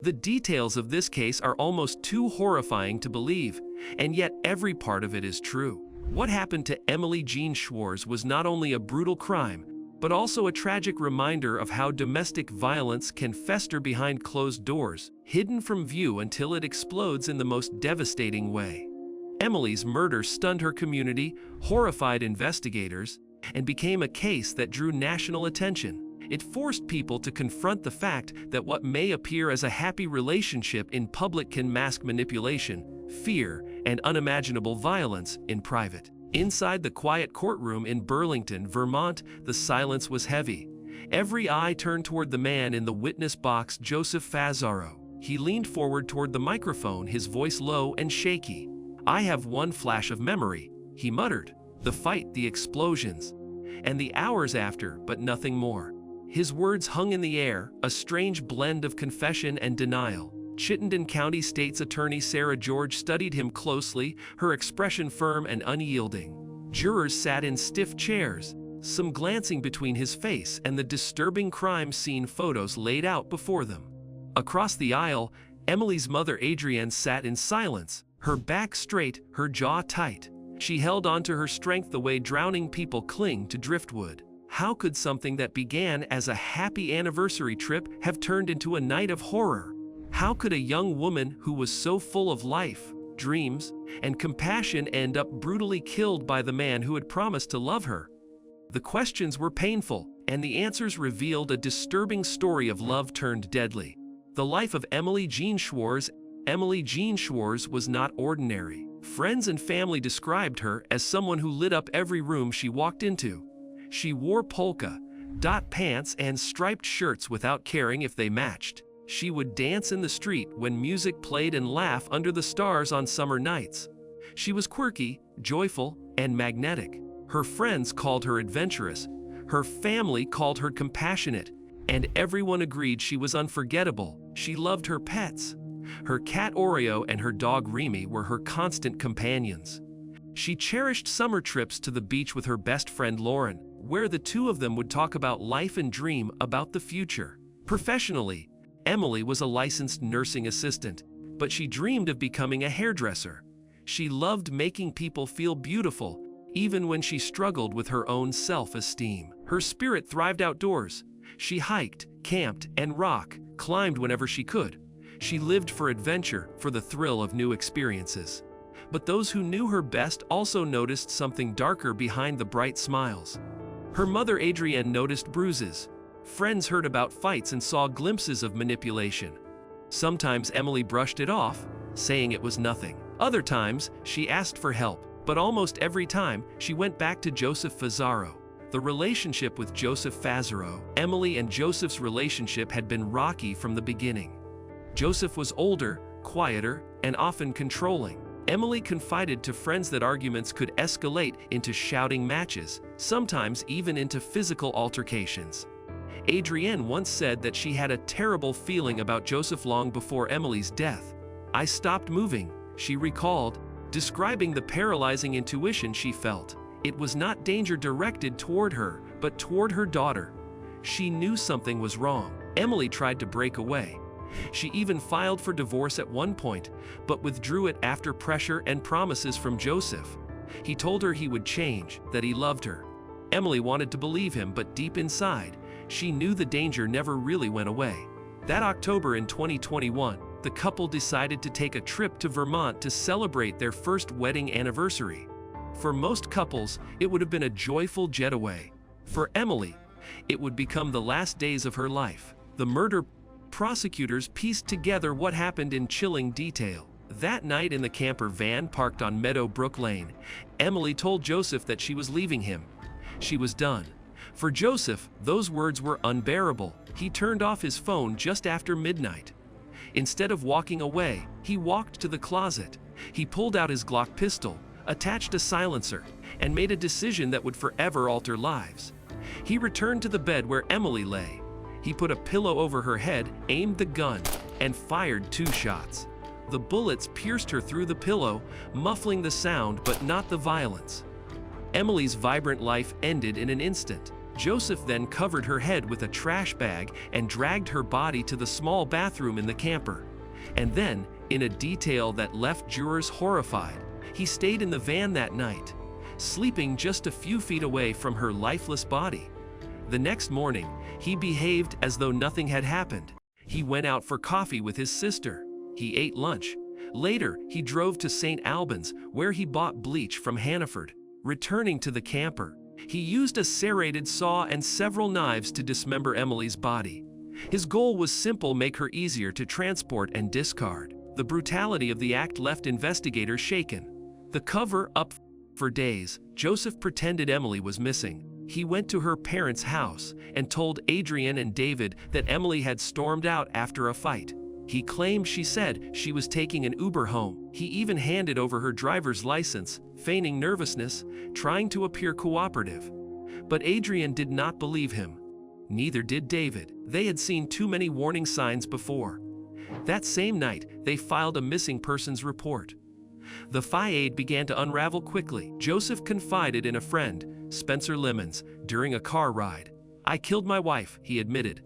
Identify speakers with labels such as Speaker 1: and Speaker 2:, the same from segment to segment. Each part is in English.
Speaker 1: The details of this case are almost too horrifying to believe, and yet every part of it is true. What happened to Emily Jean Schwarz was not only a brutal crime, but also a tragic reminder of how domestic violence can fester behind closed doors, hidden from view until it explodes in the most devastating way. Emily's murder stunned her community, horrified investigators, and became a case that drew national attention. It forced people to confront the fact that what may appear as a happy relationship in public can mask manipulation, fear, and unimaginable violence in private. Inside the quiet courtroom in Burlington, Vermont, the silence was heavy. Every eye turned toward the man in the witness box, Joseph Fazzaro. He leaned forward toward the microphone, his voice low and shaky. "I have one flash of memory," he muttered. "The fight, the explosions, and the hours after, but nothing more." His words hung in the air, a strange blend of confession and denial. Chittenden County State's Attorney Sarah George studied him closely, her expression firm and unyielding. Jurors sat in stiff chairs, some glancing between his face and the disturbing crime scene photos laid out before them. Across the aisle, Emily's mother Adrienne sat in silence, her back straight, her jaw tight. She held on to her strength the way drowning people cling to driftwood. How could something that began as a happy anniversary trip have turned into a night of horror? How could a young woman who was so full of life, dreams, and compassion end up brutally killed by the man who had promised to love her? The questions were painful, and the answers revealed a disturbing story of love turned deadly. The life of Emily Jean Schwarz. Emily Jean Schwarz was not ordinary. Friends and family described her as someone who lit up every room she walked into. She wore polka-dot pants and striped shirts without caring if they matched. She would dance in the street when music played and laugh under the stars on summer nights. She was quirky, joyful, and magnetic. Her friends called her adventurous. Her family called her compassionate, and everyone agreed she was unforgettable. She loved her pets. Her cat Oreo and her dog Remy were her constant companions. She cherished summer trips to the beach with her best friend Lauren, where the two of them would talk about life and dream about the future. Professionally, Emily was a licensed nursing assistant, but she dreamed of becoming a hairdresser. She loved making people feel beautiful, even when she struggled with her own self-esteem. Her spirit thrived outdoors. She hiked, camped, and climbed whenever she could. She lived for adventure, for the thrill of new experiences. But those who knew her best also noticed something darker behind the bright smiles. Her mother Adrienne noticed bruises. Friends heard about fights and saw glimpses of manipulation. Sometimes Emily brushed it off, saying it was nothing. Other times, she asked for help, but almost every time, she went back to Joseph Fazzaro. The relationship with Joseph Fazzaro. Emily and Joseph's relationship had been rocky from the beginning. Joseph was older, quieter, and often controlling. Emily confided to friends that arguments could escalate into shouting matches, sometimes even into physical altercations. Adrienne once said that she had a terrible feeling about Joseph long before Emily's death. "I stopped moving," she recalled, describing the paralyzing intuition she felt. It was not danger directed toward her, but toward her daughter. She knew something was wrong. Emily tried to break away. She even filed for divorce at one point, but withdrew it after pressure and promises from Joseph. He told her he would change, that he loved her. Emily wanted to believe him, but deep inside, she knew the danger never really went away. That October in 2021, the couple decided to take a trip to Vermont to celebrate their first wedding anniversary. For most couples, it would have been a joyful getaway. For Emily, it would become the last days of her life. The murder prosecutors pieced together what happened in chilling detail. That night in the camper van parked on Meadowbrook Lane, Emily told Joseph that she was leaving him. She was done. For Joseph, those words were unbearable. He turned off his phone just after midnight. Instead of walking away, he walked to the closet. He pulled out his Glock pistol, attached a silencer, and made a decision that would forever alter lives. He returned to the bed where Emily lay. He put a pillow over her head, aimed the gun, and fired 2 shots. The bullets pierced her through the pillow, muffling the sound but not the violence. Emily's vibrant life ended in an instant. Joseph then covered her head with a trash bag and dragged her body to the small bathroom in the camper. And then, in a detail that left jurors horrified, he stayed in the van that night, sleeping just a few feet away from her lifeless body. The next morning, he behaved as though nothing had happened. He went out for coffee with his sister. He ate lunch. Later, he drove to St. Albans, where he bought bleach from Hannaford. Returning to the camper, he used a serrated saw and several knives to dismember Emily's body. His goal was simple: make her easier to transport and discard. The brutality of the act left investigators shaken. The cover-up for days, Joseph pretended Emily was missing. He went to her parents' house and told Adrian and David that Emily had stormed out after a fight. He claimed she said she was taking an Uber home. He even handed over her driver's license, feigning nervousness, trying to appear cooperative. But Adrian did not believe him. Neither did David. They had seen too many warning signs before. That same night, they filed a missing persons report. The FIAD began to unravel quickly. Joseph confided in a friend, Spencer Lemons, during a car ride. "I killed my wife," he admitted.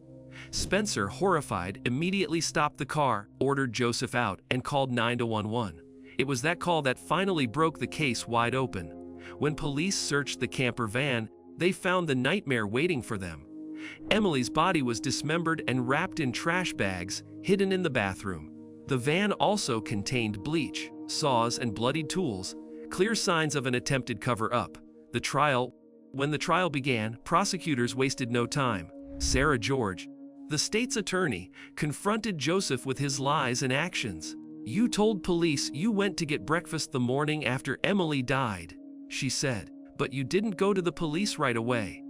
Speaker 1: Spencer, horrified, immediately stopped the car, ordered Joseph out, and called 911. It was that call that finally broke the case wide open. When police searched the camper van, they found the nightmare waiting for them. Emily's body was dismembered and wrapped in trash bags, hidden in the bathroom. The van also contained bleach, saws, and bloodied tools, clear signs of an attempted cover-up. When the trial began, prosecutors wasted no time. Sarah George, the state's attorney, confronted Joseph with his lies and actions. "You told police you went to get breakfast the morning after Emily died," she said, "but you didn't go to the police right away.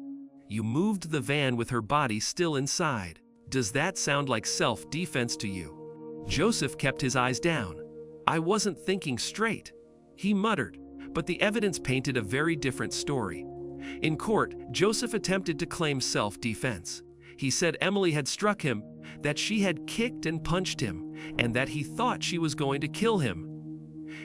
Speaker 1: You moved the van with her body still inside. Does that sound like self-defense to you?" Joseph kept his eyes down. "I wasn't thinking straight," he muttered, but the evidence painted a very different story. In court, Joseph attempted to claim self-defense. He said Emily had struck him, that she had kicked and punched him, and that he thought she was going to kill him.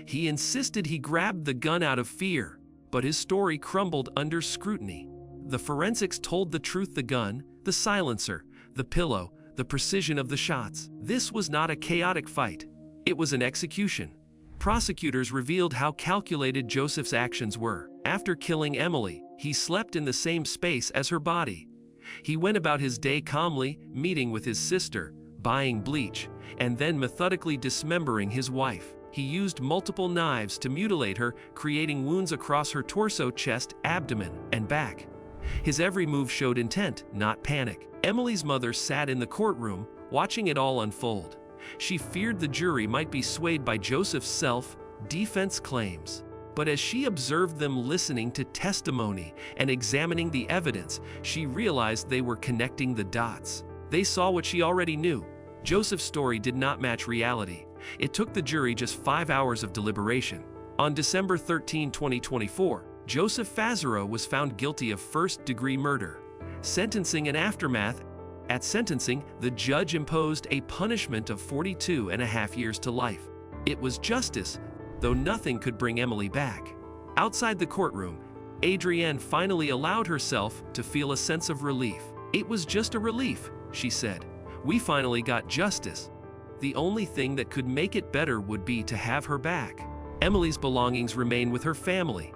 Speaker 1: He insisted he grabbed the gun out of fear, but his story crumbled under scrutiny. The forensics told the truth: the gun, the silencer, the pillow, the precision of the shots. This was not a chaotic fight. It was an execution. Prosecutors revealed how calculated Joseph's actions were. After killing Emily, he slept in the same space as her body. He went about his day calmly, meeting with his sister, buying bleach, and then methodically dismembering his wife. He used multiple knives to mutilate her, creating wounds across her torso, chest, abdomen, and back. His every move showed intent, not panic. Emily's mother sat in the courtroom, watching it all unfold. She feared the jury might be swayed by Joseph's self-defense claims. But as she observed them listening to testimony and examining the evidence, she realized they were connecting the dots. They saw what she already knew. Joseph's story did not match reality. It took the jury just 5 hours of deliberation. On December 13, 2024, Joseph Fazzaro was found guilty of first-degree murder. Sentencing and aftermath. At sentencing, the judge imposed a punishment of 42.5 years to life. It was justice, though nothing could bring Emily back. Outside the courtroom, Adrienne finally allowed herself to feel a sense of relief. "It was just a relief," she said. "We finally got justice. The only thing that could make it better would be to have her back." Emily's belongings remain with her family,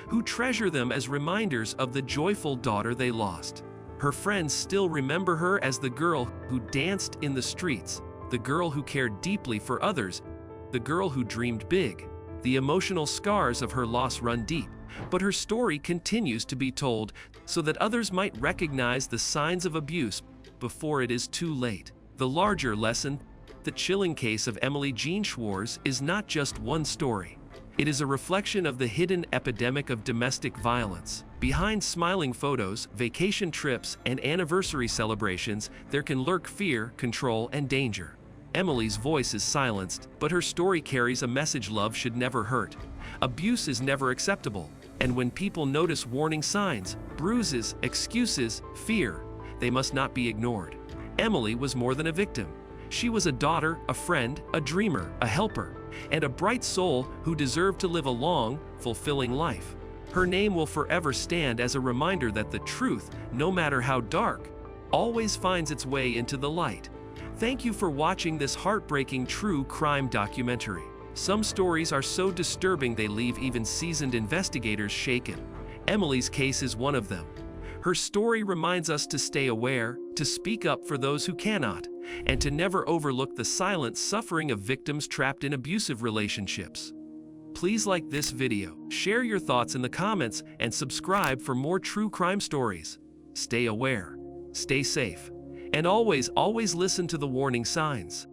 Speaker 1: who treasure them as reminders of the joyful daughter they lost. Her friends still remember her as the girl who danced in the streets, the girl who cared deeply for others, the girl who dreamed big. The emotional scars of her loss run deep, but her story continues to be told so that others might recognize the signs of abuse before it is too late. The larger lesson: the chilling case of Emily Jean Schwarz is not just one story. It is a reflection of the hidden epidemic of domestic violence. Behind smiling photos, vacation trips, and anniversary celebrations, there can lurk fear, control, and danger. Emily's voice is silenced, but her story carries a message: love should never hurt. Abuse is never acceptable. And when people notice warning signs, bruises, excuses, fear, they must not be ignored. Emily was more than a victim. She was a daughter, a friend, a dreamer, a helper, and a bright soul who deserved to live a long, fulfilling life. Her name will forever stand as a reminder that the truth, no matter how dark, always finds its way into the light. Thank you for watching this heartbreaking true crime documentary. Some stories are so disturbing they leave even seasoned investigators shaken. Emily's case is one of them. Her story reminds us to stay aware, to speak up for those who cannot, and to never overlook the silent suffering of victims trapped in abusive relationships. Please like this video, share your thoughts in the comments, and subscribe for more true crime stories. Stay aware, stay safe, and always listen to the warning signs.